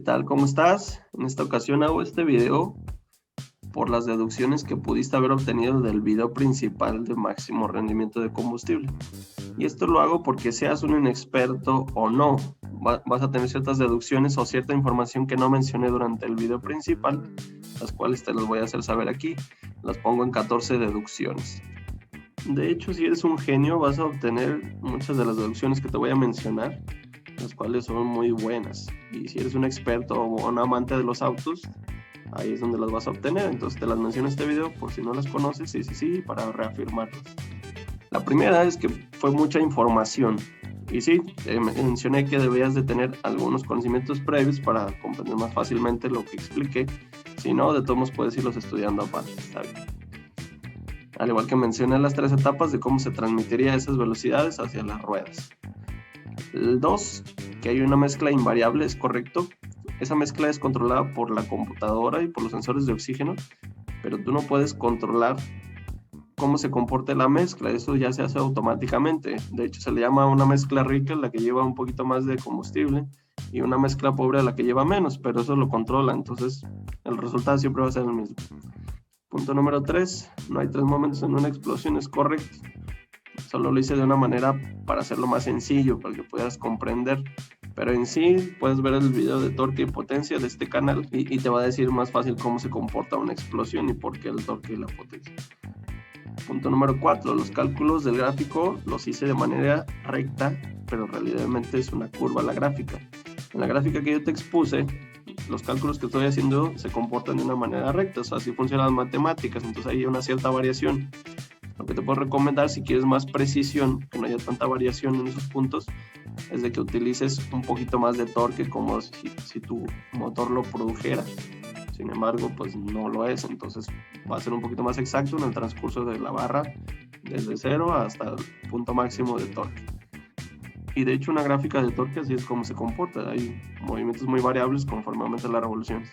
tal? ¿Cómo estás? En esta ocasión hago este video por las deducciones que pudiste haber obtenido del video principal de máximo rendimiento de combustible. Y esto lo hago porque seas un inexperto o no, vas a tener ciertas deducciones o cierta información que no mencioné durante el video principal, las cuales te las voy a hacer saber aquí. Las pongo en 14 deducciones. De hecho, si eres un genio, vas a obtener muchas de las deducciones que te voy a mencionar, las cuales son muy buenas. Y si eres un experto o un amante de los autos, ahí es donde las vas a obtener. Entonces te las menciono en este video por si no las conoces, sí, para reafirmarlas. La primera es que fue mucha información. Y sí, mencioné que debías de tener algunos conocimientos previos para comprender más fácilmente lo que expliqué. Si no, de todos modos puedes irlos estudiando aparte, está bien. Al igual que mencioné las 3 etapas de cómo se transmitiría esas velocidades hacia las ruedas. El 2, que hay una mezcla invariable, es correcto. Esa mezcla es controlada por la computadora y por los sensores de oxígeno, pero tú no puedes controlar cómo se comporte la mezcla, eso ya se hace automáticamente. De hecho, se le llama una mezcla rica, la que lleva un poquito más de combustible, y una mezcla pobre, a la que lleva menos, pero eso lo controla, entonces el resultado siempre va a ser el mismo. Punto número 3, no hay 3 momentos en una explosión, es correcto. Solo lo hice de una manera para hacerlo más sencillo, para que puedas comprender. Pero en sí, puedes ver el video de torque y potencia de este canal y te va a decir más fácil cómo se comporta una explosión y por qué el torque y la potencia. Punto número 4, los cálculos del gráfico los hice de manera recta, pero realmente es una curva la gráfica. En la gráfica que yo te expuse, los cálculos que estoy haciendo se comportan de una manera recta, o sea, así funcionan las matemáticas, entonces hay una cierta variación. Lo que te puedo recomendar, si quieres más precisión, que no haya tanta variación en esos puntos, es de que utilices un poquito más de torque, como si tu motor lo produjera. Sin embargo, pues no lo es, entonces va a ser un poquito más exacto en el transcurso de la barra, desde 0 hasta el punto máximo de torque. Y de hecho, una gráfica de torque así es como se comporta, hay movimientos muy variables conforme aumentan las revoluciones.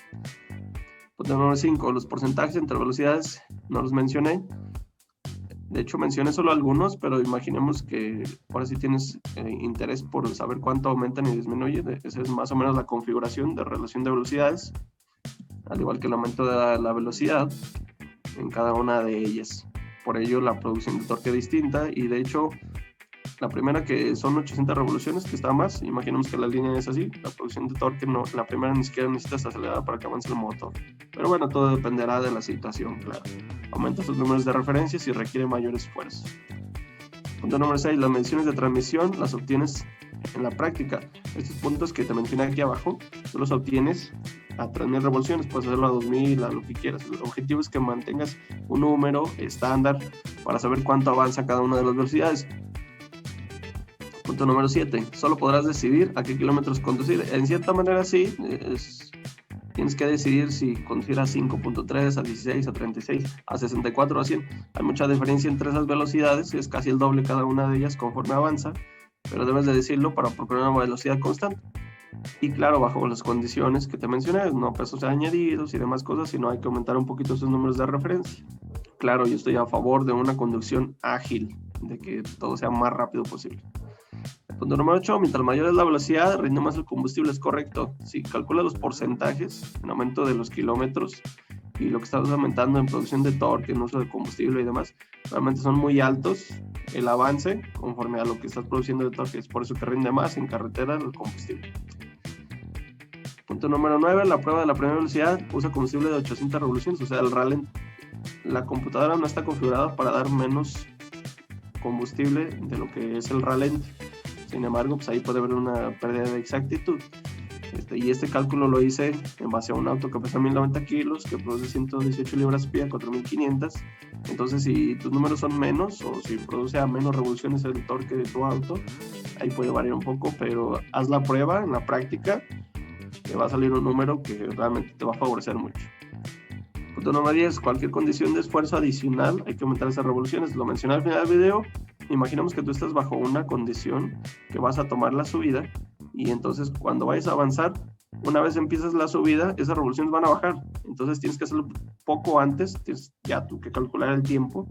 Punto número 5, los porcentajes entre velocidades no los mencioné. De hecho, mencioné solo algunos, pero imaginemos que ahora sí tienes interés por saber cuánto aumentan y disminuyen. Esa es más o menos la configuración de relación de velocidades, al igual que el aumento de la velocidad en cada una de ellas. Por ello, la producción de torque es distinta y de hecho, la primera, que son 800 revoluciones, que está más, imaginemos que la línea es así, la producción de torque, no, la primera ni siquiera necesitas acelerar para que avance el motor. Pero bueno, todo dependerá de la situación, claro. Aumenta sus números de referencia si requiere mayor esfuerzo. Punto número 6, las mediciones de transmisión las obtienes en la práctica. Estos puntos que te mencioné aquí abajo, tú los obtienes a 3000 revoluciones, puedes hacerlo a 2000, a lo que quieras. El objetivo es que mantengas un número estándar para saber cuánto avanza cada una de las velocidades. Punto número 7, solo podrás decidir a qué kilómetros conducir. En cierta manera sí, tienes que decidir si conducir a 5.3, a 16, a 36, a 64 o a 100. Hay mucha diferencia entre esas velocidades, es casi el doble cada una de ellas conforme avanza, pero debes de decirlo para procurar una velocidad constante. Y claro, bajo las condiciones que te mencioné, no pesos añadidos y demás cosas, sino hay que aumentar un poquito esos números de referencia. Claro, yo estoy a favor de una conducción ágil, de que todo sea más rápido posible. Punto número 8, mientras mayor es la velocidad, rinde más el combustible, es correcto. Si calculas los porcentajes en aumento de los kilómetros y lo que estás aumentando en producción de torque, en uso de combustible y demás, realmente son muy altos el avance conforme a lo que estás produciendo de torque. Es por eso que rinde más en carretera el combustible. Punto número 9, la prueba de la primera velocidad usa combustible de 800 revoluciones, o sea, el ralent. La computadora no está configurada para dar menos combustible de lo que es el ralent. Sin embargo, pues ahí puede haber una pérdida de exactitud. Y este cálculo lo hice en base a un auto que pesa 1090 kilos, que produce 118 libras-pie a 4500. Entonces, si tus números son menos o si produce a menos revoluciones el torque de tu auto, ahí puede variar un poco, pero haz la prueba en la práctica, te va a salir un número que realmente te va a favorecer mucho. Punto número 10, cualquier condición de esfuerzo adicional hay que aumentar esas revoluciones. Lo mencioné al final del video. Imaginemos que tú estás bajo una condición que vas a tomar la subida y entonces cuando vayas a avanzar, una vez empiezas la subida, esas revoluciones van a bajar. Entonces tienes que hacerlo poco antes, tienes ya tú que calcular el tiempo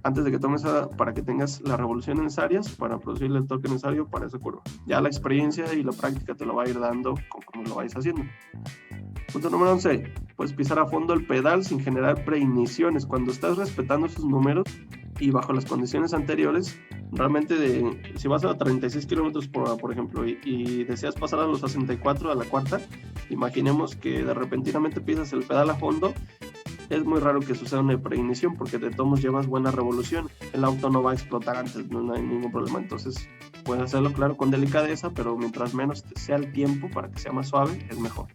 antes de que tomes para que tengas las revoluciones necesarias para producir el torque necesario para esa curva. Ya la experiencia y la práctica te lo va a ir dando conforme lo vayas haciendo. Punto número 11, puedes pisar a fondo el pedal sin generar preigniciones. Cuando estás respetando esos números y bajo las condiciones anteriores, realmente si vas a 36 kilómetros por ejemplo, y deseas pasar a los 64 a la cuarta, imaginemos que de repentinamente pisas el pedal a fondo, es muy raro que suceda una preignición porque de todos modos llevas buena revolución. El auto no va a explotar antes, no hay ningún problema. Entonces puedes hacerlo, claro, con delicadeza, pero mientras menos sea el tiempo para que sea más suave, es mejor.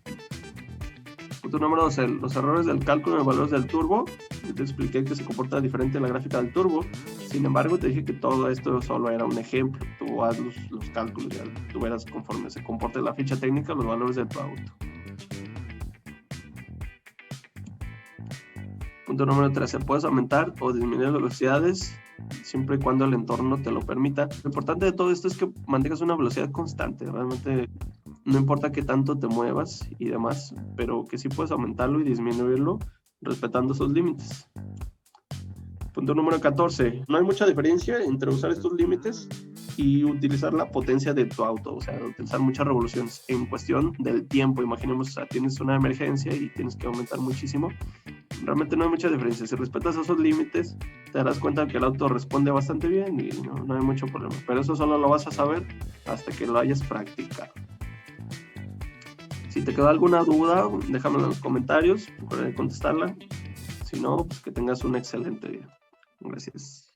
Punto número 12, los errores del cálculo de valores del turbo. Yo te expliqué que se comporta diferente en la gráfica del turbo. Sin embargo, te dije que todo esto solo era un ejemplo. Tú haz los cálculos, ya tú verás conforme se comporte la ficha técnica los valores de tu auto. Punto número 13, puedes aumentar o disminuir velocidades siempre y cuando el entorno te lo permita. Lo importante de todo esto es que mantengas una velocidad constante. Realmente no importa qué tanto te muevas y demás, pero que sí puedes aumentarlo y disminuirlo respetando esos límites. Punto número 14. No hay mucha diferencia entre usar estos límites y utilizar la potencia de tu auto, o sea, utilizar muchas revoluciones en cuestión del tiempo. Imaginemos, o sea, tienes una emergencia y tienes que aumentar muchísimo. Realmente no hay mucha diferencia. Si respetas esos límites, te darás cuenta que el auto responde bastante bien y no hay mucho problema. Pero eso solo lo vas a saber hasta que lo hayas practicado. Si te quedó alguna duda, déjamela en los comentarios, procuraré contestarla. Si no, pues que tengas un excelente día. Gracias.